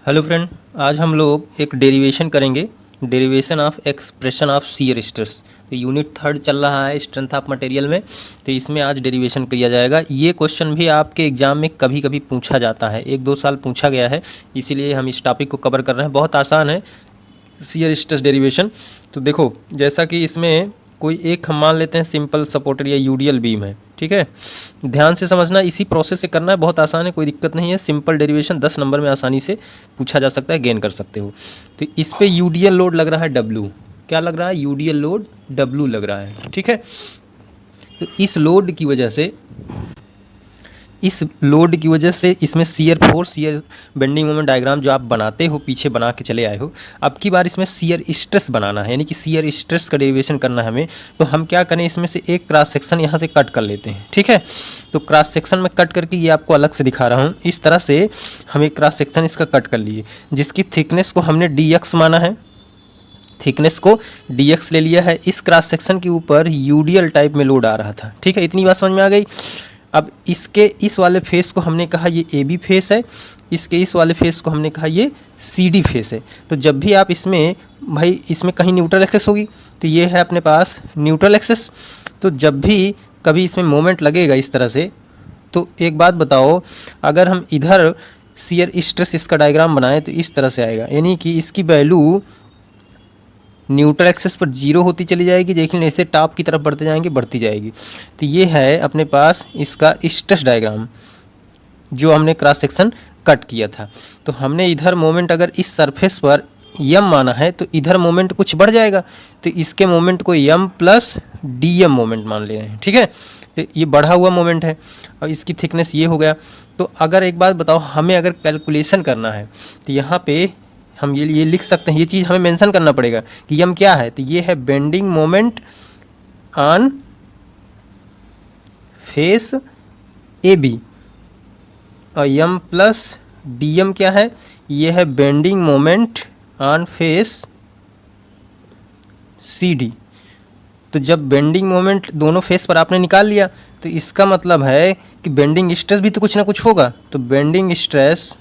Hello friend, आज हम लोग एक डेरिवेशन करेंगे। Derivation of expression of shear stress. तो यूनिट 3 चल रहा है स्ट्रेंथ ऑफ मटेरियल में, तो इसमें आज डेरिवेशन किया जाएगा। ये क्वेश्चन भी आपके एग्जाम में कभी कभी पूछा जाता है, 1-2 साल पूछा गया है, इसीलिए हम इस टॉपिक को कवर कर रहे हैं। बहुत आसान है शियर स्ट्रेस डेरिवेशन। तो देखो, जैसा कि इसमें कोई एक हम मान लेते हैं सिंपल सपोर्टेड या यूडीएल बीम है, ठीक है। ध्यान से समझना, इसी प्रोसेस से करना है, बहुत आसान है, कोई दिक्कत नहीं है। सिंपल डेरिवेशन 10 नंबर में आसानी से पूछा जा सकता है, गेन कर सकते हो। तो इस पे यूडीएल लोड लग रहा है W। क्या लग रहा है? यूडीएल लोड W लग रहा है, ठीक है। तो इस लोड की वजह से इसमें shear force, shear bending moment diagram जो आप बनाते हो, पीछे बना के चले आए हो, अब की बार इसमें शियर स्ट्रेस बनाना है, यानी कि शियर स्ट्रेस का डेरिवेशन करना है हमें। तो हम क्या करें, इसमें से एक क्रॉस सेक्शन यहाँ से कट कर लेते हैं, ठीक है। तो क्रॉस सेक्शन में कट करके ये आपको अलग से दिखा रहा हूँ। इस तरह से हम एक क्रॉस सेक्शन इसका कट कर लिए, जिसकी थिकनेस को हमने dx माना है, थिकनेस को dx ले लिया है। इस क्रॉस सेक्शन के ऊपर यूडीएल टाइप में लोड आ रहा था, ठीक है। इतनी बात समझ में आ गई। अब इसके इस वाले फेस को हमने कहा ये ए बी फेस है, इसके इस वाले फेस को हमने कहा ये सी डी फेस है। तो जब भी आप इसमें भाई इसमें कहीं न्यूट्रल एक्सेस होगी, तो ये है अपने पास न्यूट्रल एक्सेस। तो जब भी कभी इसमें मोमेंट लगेगा इस तरह से, तो एक बात बताओ, अगर हम इधर शियर स्ट्रेस इसका डायग्राम बनाएं तो इस तरह से आएगा, यानी कि इसकी वैल्यू न्यूट्रल एक्सेस पर 0 होती चली जाएगी, लेकिन ऐसे टॉप की तरफ बढ़ते जाएंगे, बढ़ती जाएगी। तो ये है अपने पास इसका स्ट्रेस डायग्राम जो हमने क्रॉस सेक्शन कट किया था। तो हमने इधर मोमेंट अगर इस सरफेस पर m माना है, तो इधर मोमेंट कुछ बढ़ जाएगा, तो इसके मोमेंट को m प्लस dm मोमेंट मान ले रहे हैं, ठीक है। तो ये बढ़ा हुआ मोमेंट है और इसकी थिकनेस ये हो गया। तो अगर एक बात बताओ, हमें अगर कैलकुलेशन करना है तो यहाँ पे हम ये लिख सकते हैं, ये चीज़ हमें मेंशन करना पड़ेगा कि m क्या है। तो ये है bending moment on face A B, और m प्लस dm क्या है, ये है bending moment on face C D. तो जब बेंडिंग मोमेंट दोनों फेस पर आपने निकाल लिया, तो इसका मतलब है कि बेंडिंग स्ट्रेस भी तो कुछ ना कुछ होगा। तो बेंडिंग स्ट्रेस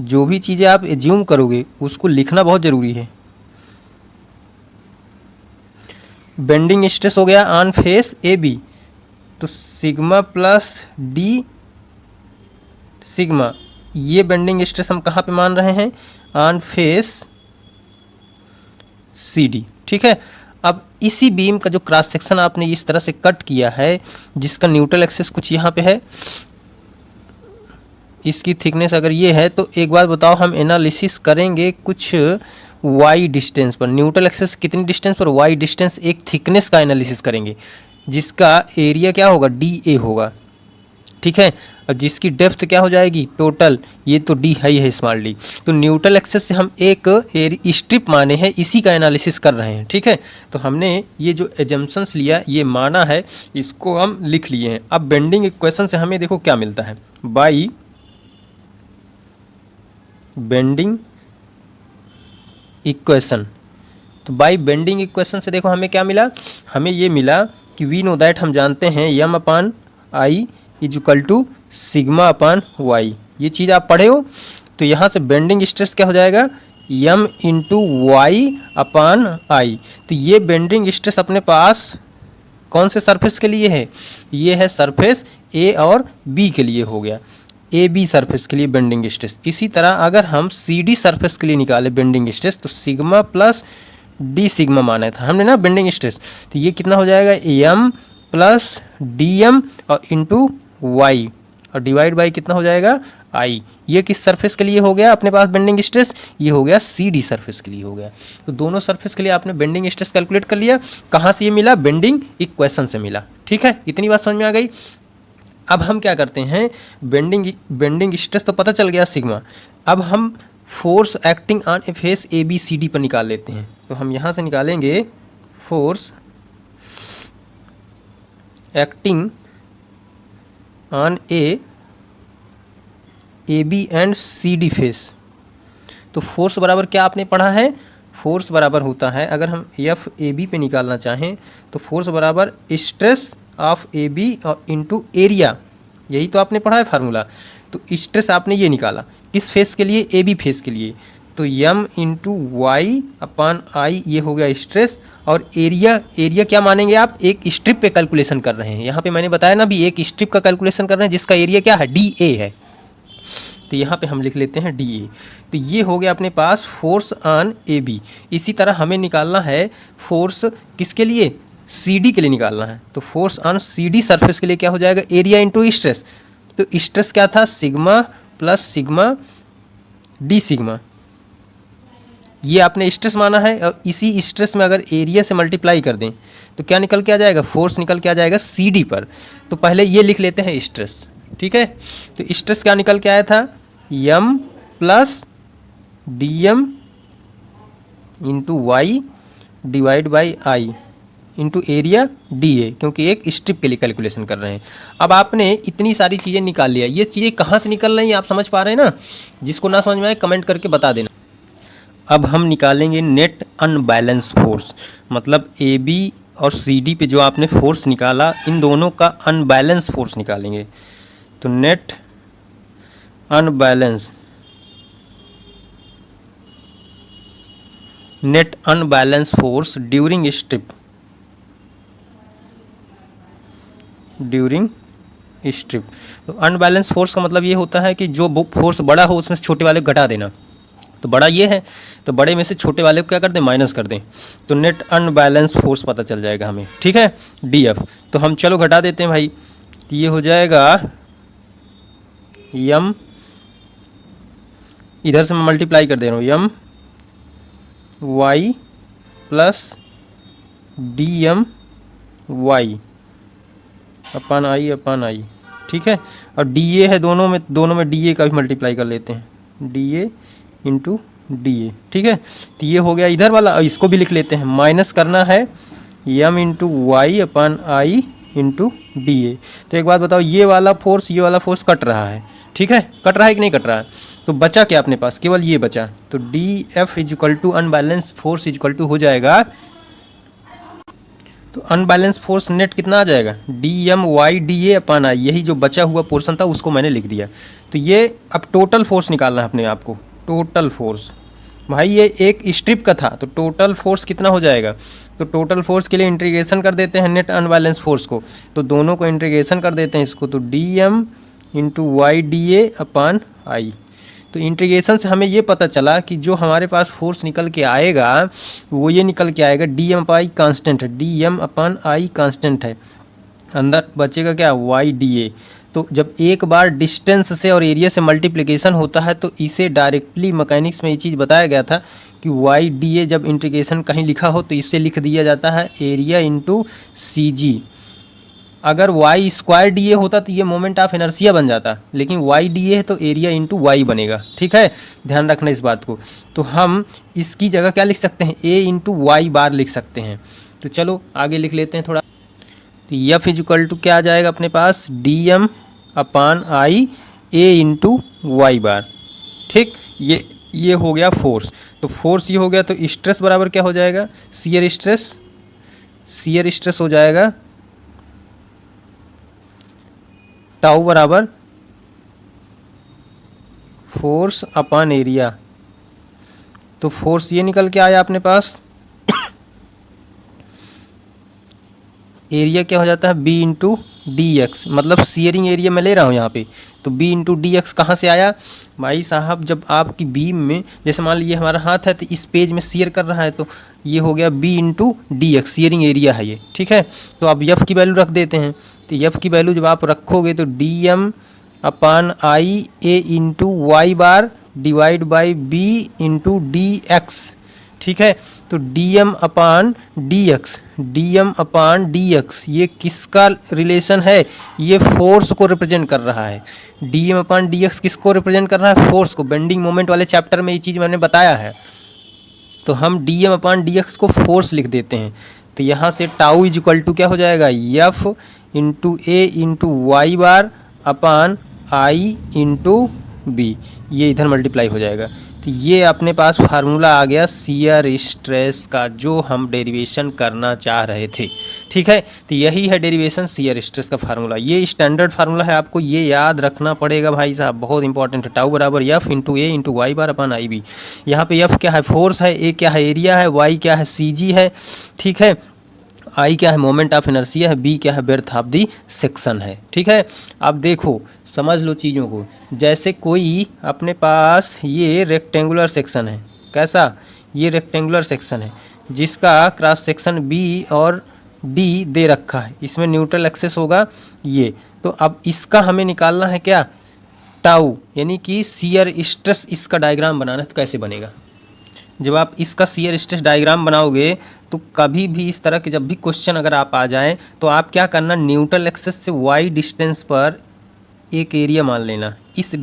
जो भी चीज़ें आप एज्यूम करोगे उसको लिखना बहुत ज़रूरी है। बेंडिंग स्ट्रेस हो गया ऑन फेस ए बी, तो सिग्मा प्लस डी सिग्मा, ये बेंडिंग स्ट्रेस हम कहाँ पे मान रहे हैं? ऑन फेस सी डी, ठीक है। अब इसी बीम का जो क्रॉस सेक्शन आपने इस तरह से कट किया है, जिसका न्यूट्रल एक्सेस कुछ यहाँ पे है, इसकी थिकनेस अगर ये है, तो एक बात बताओ, हम एनालिसिस करेंगे कुछ y डिस्टेंस पर। न्यूट्रल एक्सेस कितनी डिस्टेंस पर? y डिस्टेंस, एक थिकनेस का एनालिसिस करेंगे, जिसका एरिया क्या होगा? dA होगा, ठीक है। और जिसकी डेप्थ क्या हो जाएगी? टोटल, ये तो d हाई है, स्मॉल d। तो न्यूट्रल एक्सेस से हम एक स्ट्रिप माने हैं, इसी का एनालिसिस कर रहे हैं, ठीक है। तो हमने ये जो एजम्पशंस लिया, ये माना है, इसको हम लिख लिए हैं। अब बेंडिंग इक्वेशन से हमें देखो क्या मिलता है, बाई बेंडिंग इक्वेशन। तो बाई बेंडिंग इक्वेशन से देखो हमें क्या मिला, हमें ये मिला कि वी नो दैट, हम जानते हैं m upon I is equal to sigma upon Y. ये चीज़ आप पढ़े हो। तो यहाँ से बेंडिंग स्ट्रेस क्या हो जाएगा? m into Y upon I. तो ये बेंडिंग स्ट्रेस अपने पास कौन से सरफेस के लिए है? ये है सरफेस ए और बी के लिए हो गया, ए बी सरफेस के लिए बेंडिंग स्ट्रेस। इसी तरह अगर हम सी डी सरफेस के लिए निकाले बेंडिंग स्ट्रेस, तो सिग्मा प्लस डी सिग्मा माना था हमने ना बेंडिंग स्ट्रेस। तो ये कितना हो जाएगा? एम प्लस डी एम और इंटू वाई, और डिवाइड बाई कितना हो जाएगा? आई। ये किस सरफेस के लिए हो गया अपने पास बेंडिंग स्ट्रेस? ये हो गया सी डी सरफेस के लिए हो गया। तो दोनों सरफेस के लिए आपने बेंडिंग स्ट्रेस कैलकुलेट कर लिया। कहाँ से ये मिला? बेंडिंग इक्वेशन से मिला, ठीक है। इतनी बात समझ में आ गई। अब हम क्या करते हैं, बेंडिंग स्ट्रेस तो पता चल गया सिग्मा, अब हम force acting on A face A B C D पर निकाल लेते हैं। तो हम यहाँ से निकालेंगे force acting on A B and C D face. तो फोर्स बराबर क्या आपने पढ़ा है? फोर्स बराबर होता है, अगर हम एफ ए बी पे निकालना चाहें, तो फोर्स बराबर स्ट्रेस ऑफ ए बी और इंटू एरिया, यही तो आपने पढ़ा है फार्मूला। तो स्ट्रेस आपने ये निकाला किस फेस के लिए, ए बी फेस के लिए, तो m इंटू वाई अपान आई ये हो गया स्ट्रेस। और एरिया क्या मानेंगे आप, एक स्ट्रिप पे कैलकुलेशन कर रहे हैं, यहाँ पे मैंने बताया ना भी एक स्ट्रिप का कैलकुलेशन कर रहे हैं जिसका एरिया क्या है, डी ए है, तो यहाँ पे हम लिख लेते हैं डी ए। तो ये हो गया अपने पास फोर्स ऑन ए बी। इसी तरह हमें निकालना है फोर्स किसके लिए, सी डी के लिए निकालना है, तो force on C D surface के लिए क्या हो जाएगा, एरिया इंटू स्ट्रेस। तो स्ट्रेस क्या था, sigma plus sigma D sigma, ये आपने स्ट्रेस माना है, और इसी स्ट्रेस में अगर एरिया से मल्टीप्लाई कर दें तो क्या निकल के आ जाएगा, फोर्स निकल के आ जाएगा सी डी पर। तो पहले ये लिख लेते हैं स्ट्रेस, ठीक है। तो स्ट्रेस क्या निकल के आया था, m plus D M into Y divide by I into area D A, क्योंकि एक स्ट्रिप के लिए कैलकुलेशन कर रहे हैं। अब आपने इतनी सारी चीज़ें निकाल लिया, ये चीज़ें कहाँ से निकल रही हैं आप समझ पा रहे हैं ना, जिसको ना समझ में आए कमेंट करके बता देना। अब हम निकालेंगे नेट अनबैलेंस फोर्स, मतलब ए बी और सी डी पे जो आपने फोर्स निकाला इन दोनों का अनबैलेंस फोर्स निकालेंगे। तो net unbalance force during strip, तो अनबैलेंस फोर्स का मतलब ये होता है कि जो फोर्स बड़ा हो उसमें से छोटे वाले को घटा देना। तो बड़ा ये है तो बड़े में से छोटे वाले को क्या कर दें, माइनस कर दें, तो नेट अनबैलेंस फोर्स पता चल जाएगा हमें, ठीक है, डी एफ। तो हम चलो घटा देते हैं भाई, तो ये हो जाएगा यम, इधर से मैं मल्टीप्लाई कर दे रहा हूँ, M Y plus D M Y upon I, ठीक है। और डी ए है दोनों में डी ए का भी मल्टीप्लाई कर लेते हैं, डी ए इंटू डी ए, ठीक है। तो ये हो गया इधर वाला, और इसको भी लिख लेते हैं, माइनस करना है M into Y upon I into D A. तो एक बात बताओ, ये वाला फोर्स कट रहा है, ठीक है, कट रहा है कि नहीं कट रहा है, तो बचा क्या अपने पास, केवल ये बचा। तो D F equal to unbalance force equal to हो जाएगा, तो अनबैलेंस फोर्स नेट कितना आ जाएगा, D M Y D A upon I, यही जो बचा हुआ पोर्शन था उसको मैंने लिख दिया। तो ये अब टोटल फोर्स निकालना है अपने आप को, टोटल फोर्स भाई ये एक स्ट्रिप का था, तो टोटल फोर्स कितना हो जाएगा, तो टोटल फोर्स के लिए इंटीग्रेशन कर देते हैं नेट अनबैलेंस फोर्स को, तो दोनों को इंटीग्रेशन कर देते हैं इसको, तो D M into Y D A upon I. तो इंटीग्रेशन से हमें ये पता चला कि जो हमारे पास फोर्स निकल के आएगा वो ये निकल के आएगा, डी एम अपान आई कांस्टेंट है, डी एम अपान आई कांस्टेंट है, अंदर बचेगा क्या, वाई डी ए। तो जब एक बार डिस्टेंस से और एरिया से मल्टीप्लिकेशन होता है तो इसे डायरेक्टली मैकेनिक्स में ये चीज़ बताया गया था कि वाई डी ए जब इंटीग्रेशन कहीं लिखा हो तो इससे लिख दिया जाता है एरिया इंटू सी जी। अगर वाई स्क्वायर डी ए होता तो ये मोमेंट ऑफ इनर्शिया बन जाता, लेकिन वाई डी ए है तो एरिया इंटू वाई बनेगा, ठीक है, ध्यान रखना इस बात को। तो हम इसकी जगह क्या लिख सकते हैं, ए इंटू वाई बार लिख सकते हैं। तो चलो आगे लिख लेते हैं थोड़ा, तो एफ इजकल टू क्या आ जाएगा अपने पास, D M upon I A into Y बार, ठीक। ये हो गया फोर्स, तो फोर्स ये हो गया, तो स्ट्रेस बराबर क्या हो जाएगा, शियर स्ट्रेस हो जाएगा टाउ बराबर फोर्स अपान एरिया। तो फोर्स ये निकल के आया अपने पास, एरिया क्या हो जाता है, बी इंटू डी एक्स, मतलब सीयरिंग एरिया मैं ले रहा हूँ यहाँ पे, तो बी इंटू डी एक्स कहाँ से आया भाई साहब, जब आपकी बीम में जैसे मान लीजिए हमारा हाथ है तो इस पेज में सीयर कर रहा है, तो ये हो गया B into D X, shearing area है ये, ठीक है। तो अब एफ की वैल्यू रख देते हैं, तो एफ की वैल्यू जब आप रखोगे तो D M upon I A into Y bar divide by B into D X, ठीक है। तो D M upon D X ये किसका रिलेशन है, ये फोर्स को रिप्रेजेंट कर रहा है। D M upon D x किसको रिप्रेजेंट कर रहा है, फोर्स को। बेंडिंग मोमेंट वाले चैप्टर में ये चीज़ मैंने बताया है। तो हम D M upon D x को फोर्स लिख देते हैं, तो यहाँ से टाउ इज इक्वल टू क्या हो जाएगा, F into A into Y bar upon I into B, ये इधर मल्टीप्लाई हो जाएगा। तो ये अपने पास फार्मूला आ गया शियर स्ट्रेस का, जो हम डेरिवेशन करना चाह रहे थे, ठीक है। तो यही है डेरिवेशन शियर स्ट्रेस का फार्मूला। ये स्टैंडर्ड फार्मूला है, आपको ये याद रखना पड़ेगा भाई साहब, बहुत इंपॉर्टेंट है। टाउ बराबर एफ इंटू ए इंटू वाई बार अपन आई बी। यहाँ पे एफ क्या है, फोर्स है, ए क्या है, एरिया है, वाई क्या है, सी जी है, ठीक है, आई क्या है, मोमेंट ऑफ इनर्शिया है, बी क्या है, ब्रेड्थ ऑफ दी सेक्शन है, ठीक है। अब देखो समझ लो चीज़ों को, जैसे कोई अपने पास ये रेक्टेंगुलर सेक्शन है, कैसा, ये रेक्टेंगुलर सेक्शन है जिसका क्रॉस सेक्शन बी और डी दे रखा है, इसमें न्यूट्रल एक्सेस होगा ये। तो अब इसका हमें निकालना है क्या, टाउ, यानी कि शियर स्ट्रेस, इसका डायग्राम बनाना है। तो कैसे बनेगा, जब आप इसका शियर स्ट्रेस डायग्राम बनाओगे तो कभी भी इस तरह के जब भी क्वेश्चन अगर आप आ जाएं तो आप क्या करना, न्यूट्रल एक्सेस से वाई डिस्टेंस पर एक एरिया मान लेना।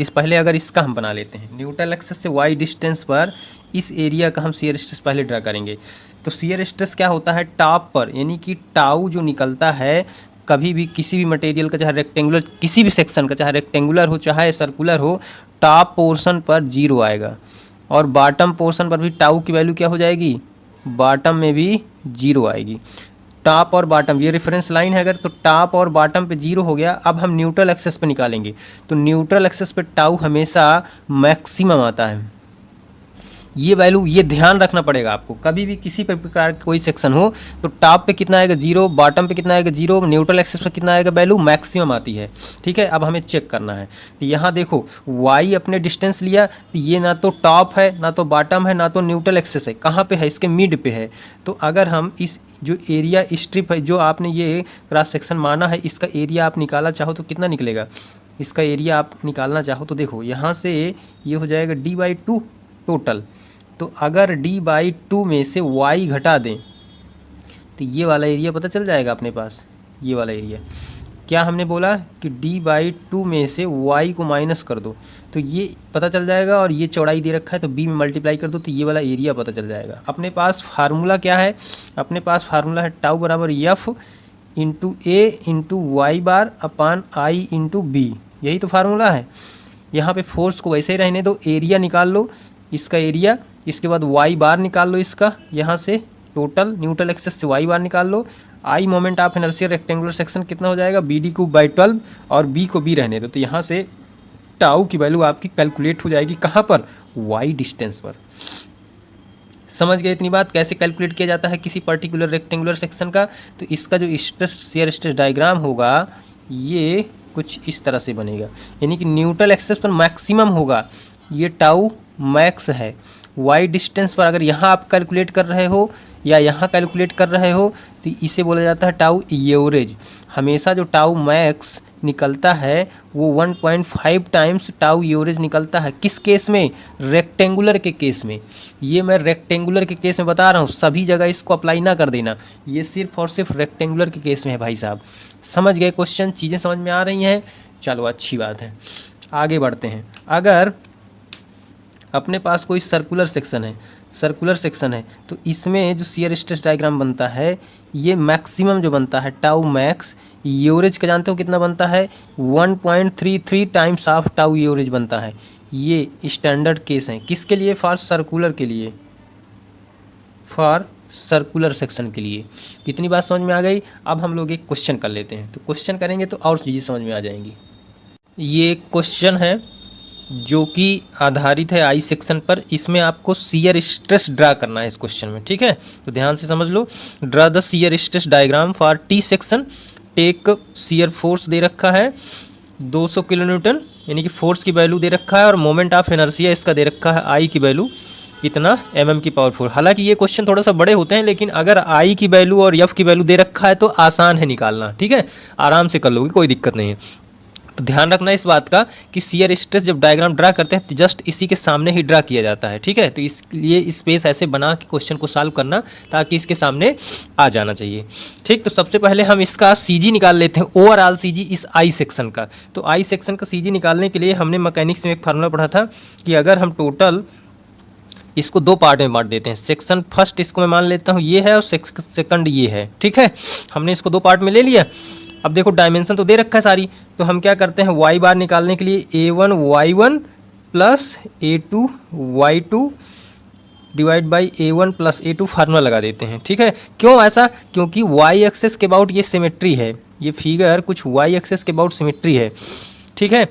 पहले अगर इसका हम बना लेते हैं, न्यूट्रल एक्सेस से वाई डिस्टेंस पर इस एरिया का हम शियर स्ट्रेस पहले ड्रा करेंगे। तो शियर स्ट्रेस क्या होता है, टॉप पर, यानी कि टाउ जो निकलता है कभी भी किसी भी मटेरियल का, चाहे रेक्टेंगुलर किसी भी सेक्शन का, चाहे रेक्टेंगुलर हो चाहे सर्कुलर हो, टॉप पोर्शन पर 0 आएगा और बॉटम पोर्शन पर भी टाउ की वैल्यू क्या हो जाएगी, बॉटम में भी 0 आएगी। टॉप और बॉटम ये रेफरेंस लाइन है, अगर तो टॉप और बॉटम पे 0 हो गया। अब हम न्यूट्रल एक्सेस पे निकालेंगे, तो न्यूट्रल एक्सेस पे टाउ हमेशा मैक्सिमम आता है। ये वैल्यू ये ध्यान रखना पड़ेगा आपको, कभी भी किसी प्रकार का कोई सेक्शन हो तो टॉप पे कितना आएगा 0, बॉटम पे कितना आएगा 0, न्यूट्रल एक्सेस पे कितना आएगा, वैल्यू मैक्सिमम आती है, ठीक है। अब हमें चेक करना है, तो यहाँ देखो y अपने डिस्टेंस लिया, तो ये ना तो टॉप है, ना तो बॉटम है, ना तो न्यूट्रल एक्सेस है, कहाँ पे है, इसके मिड पे है। तो अगर हम इस जो एरिया स्ट्रिप है जो आपने ये क्रॉस सेक्शन माना है, इसका एरिया आप निकालना चाहो तो कितना निकलेगा, इसका एरिया आप निकालना चाहो तो देखो यहाँ से ये हो जाएगा d/2 टोटल। तो अगर d/2 में से y घटा दें तो ये वाला एरिया पता चल जाएगा अपने पास। ये वाला एरिया क्या हमने बोला कि d/2 में से y को माइनस कर दो तो ये पता चल जाएगा, और ये चौड़ाई दे रखा है तो b में मल्टीप्लाई कर दो तो ये वाला एरिया पता चल जाएगा। अपने पास फार्मूला क्या है, अपने पास फार्मूला है टाउ बराबर F into A into Y bar upon I into B, यही तो फार्मूला है। यहाँ पे फोर्स को वैसे ही रहने दो, एरिया निकाल लो इसका एरिया, इसके बाद वाई बार निकाल लो इसका, यहाँ से टोटल न्यूट्रल एक्सेस से वाई बार निकाल लो, I moment of inertia rectangular section कितना हो जाएगा BD3/12 और बी को बी रहने दो। तो यहाँ से टाउ की वैल्यू आपकी कैलकुलेट हो जाएगी कहाँ पर, वाई डिस्टेंस पर। समझ गए इतनी बात, कैसे कैलकुलेट किया जाता है किसी पर्टिकुलर रेक्टेंगुलर सेक्शन का। तो इसका जो स्ट्रेस शियर स्ट्रेस डायग्राम होगा ये कुछ इस तरह से बनेगा, यानी कि न्यूट्रल एक्सेस पर मैक्सिमम होगा, ये टाउ मैक्स है। वाई डिस्टेंस पर अगर यहाँ आप कैलकुलेट कर रहे हो या यहाँ कैलकुलेट कर रहे हो तो इसे बोला जाता है टाउ एवरेज। हमेशा जो टाउ मैक्स निकलता है वो 1.5 टाइम्स टाउ एवरेज निकलता है। किस केस में, रेक्टेंगुलर के केस में। ये मैं रेक्टेंगुलर के केस में बता रहा हूँ, सभी जगह इसको अप्लाई ना कर देना, ये सिर्फ और सिर्फ रेक्टेंगुलर के केस में है भाई साहब। समझ गए क्वेश्चन, चीज़ें समझ में आ रही हैं, चलो अच्छी बात है, आगे बढ़ते हैं। अगर अपने पास कोई सर्कुलर सेक्शन है तो इसमें जो शियर स्ट्रेस डायग्राम बनता है ये मैक्सिमम जो बनता है टाउ मैक्स, एवरेज का जानते हो कितना बनता है, 1.33 टाइम्स ऑफ टाउ एवरेज बनता है। ये स्टैंडर्ड केस हैं किसके लिए, फॉर सर्कुलर के लिए, फॉर सर्कुलर सेक्शन के लिए। कितनी बात समझ में आ गई। अब हम लोग एक क्वेश्चन कर लेते हैं, तो क्वेश्चन करेंगे तो और चीज़ें समझ में आ जाएंगी। ये एक क्वेश्चन है जो कि आधारित है आई सेक्शन पर, इसमें आपको शियर स्ट्रेस ड्रा करना है इस क्वेश्चन में, ठीक है। तो ध्यान से समझ लो, draw the shear stress diagram for T section, take shear force दे रखा है 200 किलो न्यूटन, यानी कि फोर्स की वैल्यू दे रखा है, और मोमेंट ऑफ इनर्शिया इसका दे रखा है आई की वैल्यू इतना mm की पावर 4। हालांकि ये क्वेश्चन थोड़ा सा बड़े होते हैं, लेकिन अगर आई की वैल्यू और एफ की वैल्यू दे रखा है तो आसान है निकालना, ठीक है, आराम से कर लोगे, कोई दिक्कत नहीं है। तो ध्यान रखना इस बात का कि शियर स्ट्रेस जब डायग्राम ड्रा करते हैं तो जस्ट इसी के सामने ही ड्रा किया जाता है, ठीक है। तो इसलिए स्पेस ऐसे बना के क्वेश्चन को सॉल्व करना ताकि इसके सामने आ जाना चाहिए, ठीक। तो सबसे पहले हम इसका सीजी निकाल लेते हैं, ओवरऑल सीजी इस आई सेक्शन का। तो आई सेक्शन का सीजी निकालने के लिए हमने मैकेनिक्स में एक फार्मूला पढ़ा था कि अगर हम टोटल इसको दो पार्ट में बांट देते हैं, सेक्शन फर्स्ट इसको मैं मान लेता हूँ ये है और सेकंड ये है, ठीक है। हमने इसको दो पार्ट में ले लिया। अब देखो डायमेंशन तो दे रखा है सारी, तो हम क्या करते हैं वाई बार निकालने के लिए A1 Y1 plus A2 Y2 divide by A1 plus A2 formula लगा देते हैं। ठीक है, क्यों ऐसा? क्योंकि वाई एक्सेस के अबाउट ये सिमेट्री है, ये फिगर कुछ वाई एक्सेस के अबाउट सिमेट्री है। ठीक है,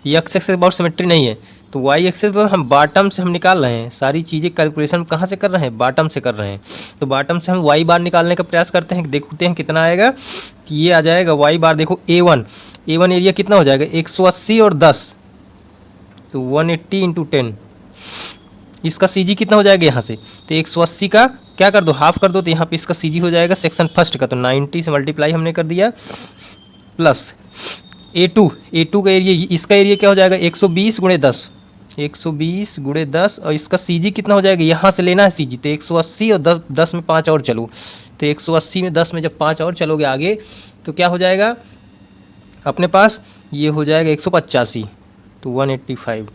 ये एक्सेस के अबाउट सिमेट्री नहीं है, तो वाई एक्सेस पर हम बॉटम से हम निकाल रहे हैं, सारी चीज़ें कैलकुलेशन कहाँ से कर रहे हैं? बॉटम से कर रहे हैं। तो बॉटम से हम वाई बार निकालने का प्रयास करते हैं, देखते हैं कितना आएगा। कि ये आ जाएगा वाई बार, देखो A1 एरिया कितना हो जाएगा? 180 और 10, तो 180 इंटू 10। इसका CG कितना हो जाएगा यहाँ से? तो 180 का क्या कर दो, हाफ कर दो, तो यहाँ पे इसका CG हो जाएगा सेक्शन फर्स्ट का, तो 90 से मल्टीप्लाई हमने कर दिया, प्लस A2 का एरिया, इसका एरिया क्या हो जाएगा? 120 गुणे 10, 120 गुणे 10, और इसका CG कितना हो जाएगा? यहाँ से लेना है CG, तो 180 और 10 में 5 और चलो, तो 180 में 10 में जब 5 और चलोगे आगे तो क्या हो जाएगा अपने पास? ये हो जाएगा 185, तो 185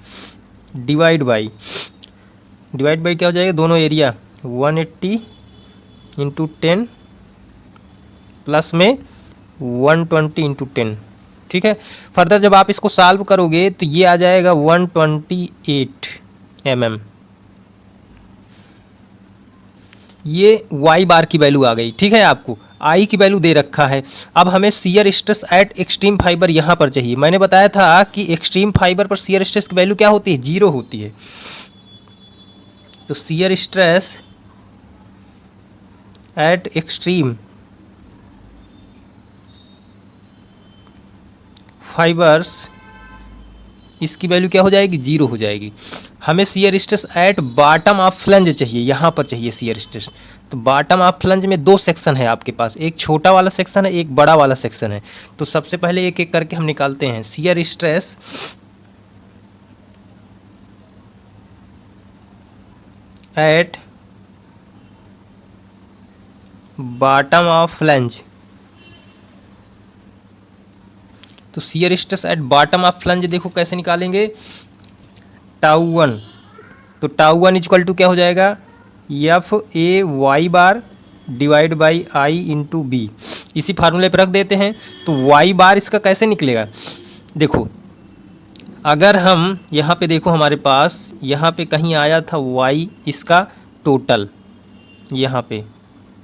डिवाइड बाई क्या हो जाएगा? दोनों एरिया 180 इंटू 10 प्लस में 120 इंटू 10। ठीक है, फर्दर जब आप इसको सॉल्व करोगे तो ये आ जाएगा 128 mm। ये वाई बार की वैल्यू आ गई। ठीक है, आपको आई की वैल्यू दे रखा है। अब हमें shear stress eight extreme fibre यहाँ पर चाहिए। मैंने बताया था कि एक्सट्रीम फाइबर पर शियर स्ट्रेस की वैल्यू क्या होती है? 0 होती है। तो shear stress eight extreme fibres, इसकी वैल्यू क्या हो जाएगी? 0 हो जाएगी। हमें shear stress at bottom of flange चाहिए, यहाँ पर चाहिए शियर स्ट्रेस। तो बॉटम ऑफ फ्लंज में 2 सेक्शन है आपके पास, एक छोटा वाला सेक्शन है, एक बड़ा वाला सेक्शन है। तो सबसे पहले एक एक करके हम निकालते हैं। Shear stress at bottom of flange, तो shear stress at bottom of flange देखो कैसे निकालेंगे? τ1, तो τ1 इक्वल टू क्या हो जाएगा? FA bar divide by I into B. इसी फार्मूले पर रख देते हैं। तो वाई बार इसका कैसे निकलेगा? देखो, अगर हम यहाँ पे देखो, हमारे पास यहाँ पे कहीं आया था वाई, इसका टोटल यहाँ पे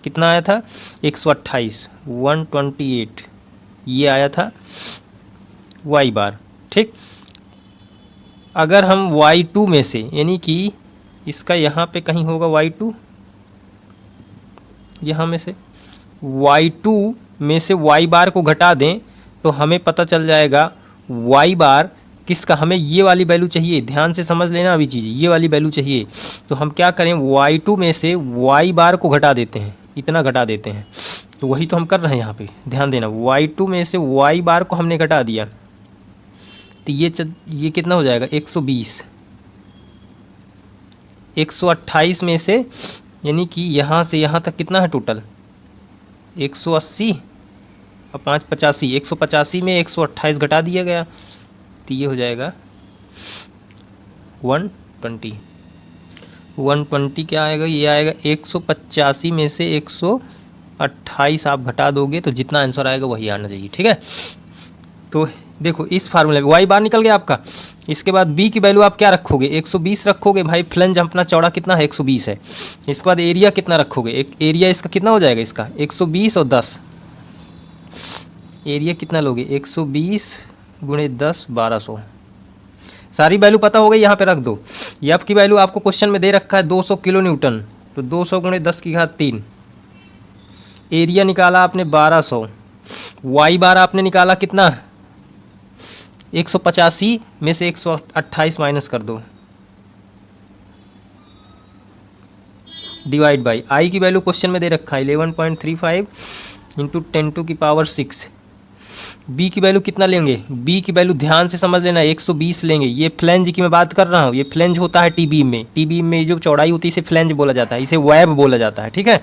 कितना आया था? 128, 128 ये आया था वाई बार। ठीक, अगर हम Y2 में से, यानी कि इसका यहाँ पे कहीं होगा Y2, यहाँ में से Y2 में से Y बार को घटा दें तो हमें पता चल जाएगा Y बार किसका? हमें ये वाली वैल्यू चाहिए, ध्यान से समझ लेना अभी चीज़, ये वाली वैल्यू चाहिए। तो हम क्या करें? Y2 में से Y बार को घटा देते हैं, इतना घटा देते हैं। तो वही तो हम कर रहे हैं यहाँ पे, ध्यान देना। Y2 में से Y बार को हमने घटा दिया, तो ये कितना हो जाएगा? 120। 128 में से, यानी कि यहाँ से यहाँ तक कितना है टोटल? 180 और 5 85, 185 में 128 घटा दिया गया, तो ये हो जाएगा 120। 120 क्या आएगा? ये आएगा 185 में से 128 आप घटा दोगे तो जितना आंसर आएगा वही आना चाहिए। ठीक है, तो देखो इस फार्मूले में वाई बार निकल गया आपका। इसके बाद बी की वैल्यू आप क्या रखोगे? 120 रखोगे भाई, फ्लंज अपना चौड़ा कितना है? 120 है। इसके बाद एरिया कितना रखोगे? एक एरिया इसका कितना हो जाएगा? इसका 120 और 10, एरिया कितना लोगे? 120 गुणे 10, 1200। सारी वैल्यू पता हो गई, यहाँ पे रख दो। एफ की वैल्यू आपको क्वेश्चन में दे रखा है 200 किलो न्यूटन, तो 200 गुणे 10 की घात 3। एरिया निकाला आपने 1200। वाई बार आपने निकाला कितना? 185 में से 128 माइनस कर दो, डिवाइड बाई आई की वैल्यू क्वेश्चन में दे रखा है 11.35 इंटू 10⁻⁶। बी की वैल्यू कितना लेंगे? बी की वैल्यू ध्यान से समझ लेना, 120 लेंगे। ये फ्लेंज की मैं बात कर रहा हूँ, ये फ्लेंज होता है टी बीम में। टी बीम में जो चौड़ाई होती है इसे फ्लेंज बोला जाता है, इसे वेब बोला जाता है। ठीक है,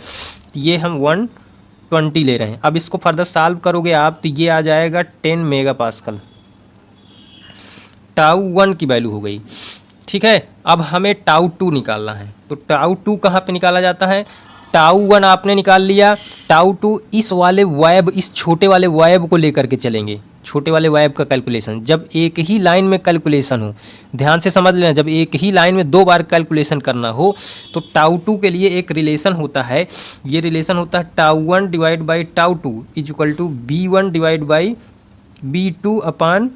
ये हम 120 ले रहे हैं। अब इसको फर्दर सॉल्व करोगे आप तो ये आ जाएगा 10 मेगापास्कल। τ1 की वैल्यू हो गई। ठीक है, अब हमें τ2 निकालना है। तो τ2 कहाँ पे निकाला जाता है? τ1 आपने निकाल लिया, τ2 इस वाले वेब, इस छोटे वाले वेब को लेकर के चलेंगे। छोटे वाले वेब का कैलकुलेशन, जब एक ही लाइन में कैलकुलेशन हो, ध्यान से समझ लेना, जब एक ही लाइन में 2 बार कैलकुलेशन करना हो तो टाउ टू के लिए एक रिलेशन होता है, ये रिलेशन होता है tau 1 divide by tau two is equal to B1 divide by B2 upon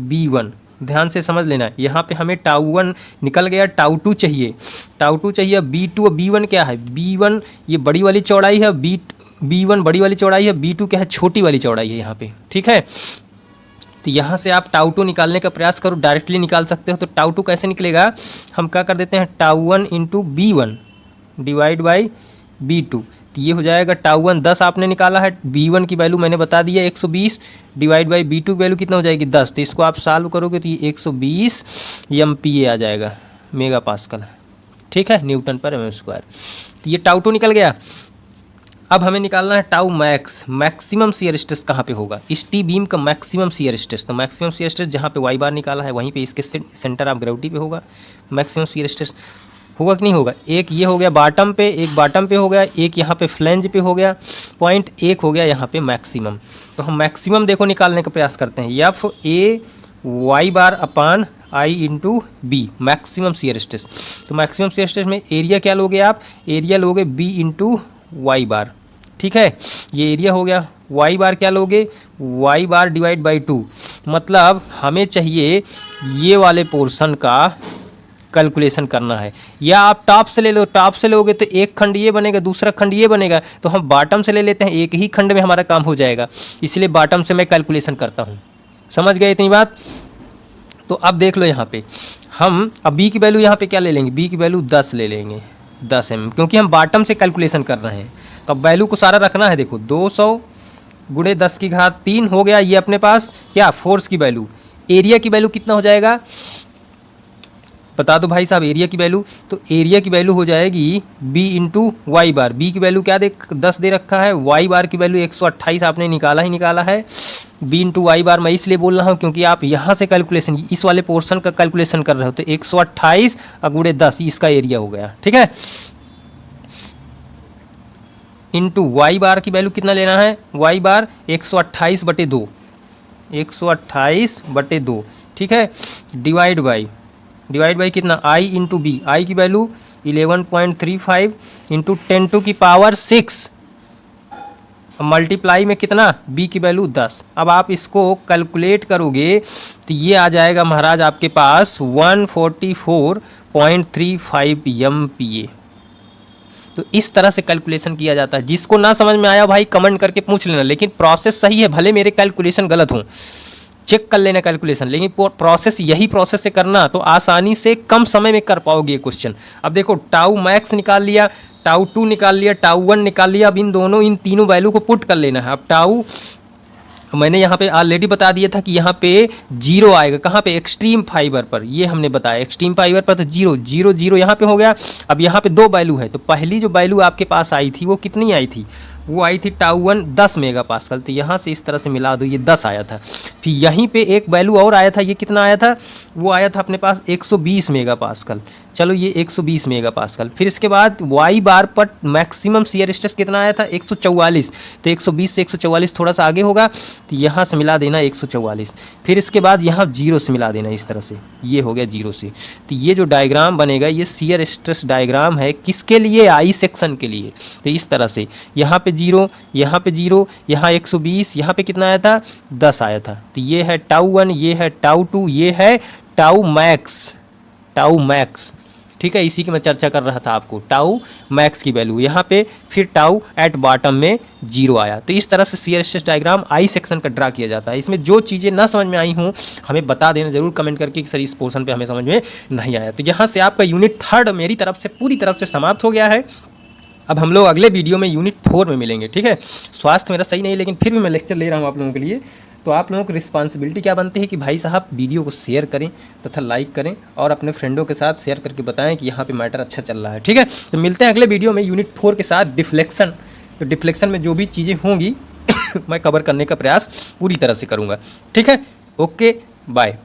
B1। ध्यान से समझ लेना, यहाँ पे हमें टाउ 1 निकल गया, टाउ 2 चाहिए, टाउ 2 चाहिए, B2 और B1 क्या है, B1 ये बड़ी वाली चौड़ाई है, B1 बड़ी वाली चौड़ाई है, B2 क्या है, छोटी वाली चौड़ाई है यहाँ पे, ठीक है। तो यहाँ से आप टाउ 2 निकालने का प्रयास करो, डायरेक्टली निकाल सकते हो। तो टाउ 2 कैसे निकलेगा, हम क्या कर देते हैं, tau 1 into B1 divide by B2, तो ये हो जाएगा टाउ 1 10 आपने निकाला है, B1 की वैल्यू मैंने बता दिया 120 डिवाइड बाई B2 की वैल्यू कितना हो जाएगी 10, तो इसको आप सॉल्व करोगे तो ये 120 MPa आ जाएगा, मेगा पास्कल, ठीक है, न्यूटन पर एम स्क्वायर। तो ये टाउ 2 निकल गया। अब हमें निकालना है tau max, maximum shear stress कहाँ पे होगा, इस टी बीम का मैक्सिमम शियर स्ट्रेस। तो मैक्सिमम शियर स्ट्रेस जहाँ पे वाई बार निकाला है वहीं पे इसके सेंटर ऑफ ग्रेविटी पे होगा मैक्सिमम शियर स्ट्रेस, होगा कि नहीं होगा। एक ये हो गया बॉटम पे, एक बॉटम पे हो गया, एक यहाँ पे फ्लेंज पे हो गया, पॉइंट एक हो गया यहाँ पे मैक्सिमम। तो हम मैक्सिमम देखो निकालने का प्रयास करते हैं, FA Y bar upon I into B, maximum shear stress. तो मैक्सिमम शियर स्ट्रेस में एरिया क्या लोगे आप, एरिया लोगे B इंटू वाई बार, ठीक है, ये एरिया हो गया। वाई बार क्या लोगे, वाई बार डिवाइड बाई 2, मतलब हमें चाहिए ये वाले पोर्शन का कैलकुलेशन करना है, या आप टॉप से ले लो, टॉप से लोगे तो एक खंड ये बनेगा, दूसरा खंड ये बनेगा, तो हम बॉटम से ले लेते हैं, एक ही खंड में हमारा काम हो जाएगा, इसलिए बॉटम से मैं कैलकुलेशन करता हूँ। समझ गए इतनी बात। तो अब देख लो यहाँ पे हम अब बी की वैल्यू यहाँ पे क्या ले लेंगे, बी की वैल्यू 10 ले लेंगे, 10 mm, क्योंकि हम बॉटम से कैलकुलेशन कर रहे हैं। तो अब वैल्यू को सारा रखना है, देखो 200 गुणे 10 की घात 3 हो गया, ये अपने पास क्या फोर्स की वैल्यू। एरिया की वैल्यू कितना हो जाएगा, बता दो भाई साहब एरिया की वैल्यू। तो एरिया की वैल्यू हो जाएगी B इंटू वाई बार, बी की वैल्यू क्या 10 दे रखा है, वाई बार की वैल्यू 128 आपने निकाला ही निकाला है। B इंटू वाई बार मैं इसलिए बोल रहा हूँ क्योंकि आप यहाँ से कैलकुलेशन इस वाले पोर्शन का कैलकुलेशन कर रहे हो, तो 128 गुणे 10 इसका एरिया हो गया, ठीक है। इंटू वाई बार की वैल्यू कितना लेना है, वाई बार 128 बटे 2, 128 बटे 2, ठीक है, डिवाइड बाई कितना I इंटू बी, आई की वैल्यू 11.35 इंटू 10 की पावर 6 मल्टीप्लाई में कितना B की वैल्यू 10। अब आप इसको कैलकुलेट करोगे तो ये आ जाएगा महाराज आपके पास 144.35 MPa। तो इस तरह से कैलकुलेशन किया जाता है। जिसको ना समझ में आया भाई कमेंट करके पूछ लेना, लेकिन प्रोसेस सही है, भले मेरे कैलकुलेशन गलत हों, चेक कर लेना कैलकुलेशन, लेकिन प्रोसेस यही प्रोसेस से करना तो आसानी से कम समय में कर पाओगे ये क्वेश्चन। अब देखो टाउ मैक्स निकाल लिया, टाउ 2 निकाल लिया, टाउ 1 निकाल लिया, अब इन तीनों वैल्यू को पुट कर लेना है। अब टाउ मैंने यहाँ पे ऑलरेडी बता दिया था कि यहाँ पे 0 आएगा, कहाँ पे, एक्सट्रीम फाइबर पर, ये हमने बताया एक्सट्रीम फाइबर पर, तो 0 0 0 यहाँ पे हो गया। अब यहाँ पे 2 वैल्यू है, तो पहली जो वैल्यू आपके पास आई थी वो कितनी आई थी, वो आई थी टाउ 1 10 मेगा पास्कल, तो यहाँ से इस तरह से मिला दो, ये 10 आया था। फिर यहीं पे एक वैल्यू और आया था, ये कितना आया था, वो आया था अपने पास 120 मेगा पास्कल, चलो ये 120 मेगा पास्कल। फिर इसके बाद वाई बार पर मैक्सिमम शियर स्ट्रेस कितना आया था 144, तो 120 से 144 थोड़ा सा आगे होगा, तो यहाँ से मिला देना 144। फिर इसके बाद यहाँ 0 से मिला देना, इस तरह से ये हो गया 0 से। तो ये जो डायग्राम बनेगा ये शियर स्ट्रेस डायग्राम है, किसके लिए, आई सेक्शन के लिए। तो इस तरह से यहाँ पे 0, यहाँ पे 0, यहाँ 120, यहाँ पे कितना आया था 10 आया था। तो ये है टाउ 1, ये है टाउ 2, ये है टाउ मैक्स, ठीक है, इसी की मैं चर्चा कर रहा था आपको। टाउ मैक्स की वैल्यू यहाँ पे, फिर टाउ एट बॉटम में 0 आया। तो इस तरह से shear stress diagram I section का ड्रा किया जाता है। इसमें जो चीज़ें ना समझ में आई हों हमें बता देना जरूर कमेंट करके कि सर इस पोर्शन पे हमें समझ में नहीं आया। तो यहाँ से आपका यूनिट 3 मेरी तरफ से पूरी तरफ से समाप्त हो गया है। अब हम लोग अगले वीडियो में यूनिट 4 में मिलेंगे, ठीक है। स्वास्थ्य मेरा सही नहीं है लेकिन फिर भी मैं लेक्चर ले रहा हूँ आप लोगों के लिए। तो आप लोगों की रिस्पांसिबिलिटी क्या बनती है कि भाई साहब वीडियो को शेयर करें तथा लाइक करें और अपने फ्रेंडों के साथ शेयर करके बताएं कि यहाँ पे मैटर अच्छा चल रहा है, ठीक है। तो मिलते हैं अगले वीडियो में यूनिट 4 के साथ डिफ्लेक्शन। तो डिफ्लेक्शन में जो भी चीज़ें होंगी मैं कवर करने का प्रयास पूरी तरह से करूँगा, ठीक है। Okay, bye.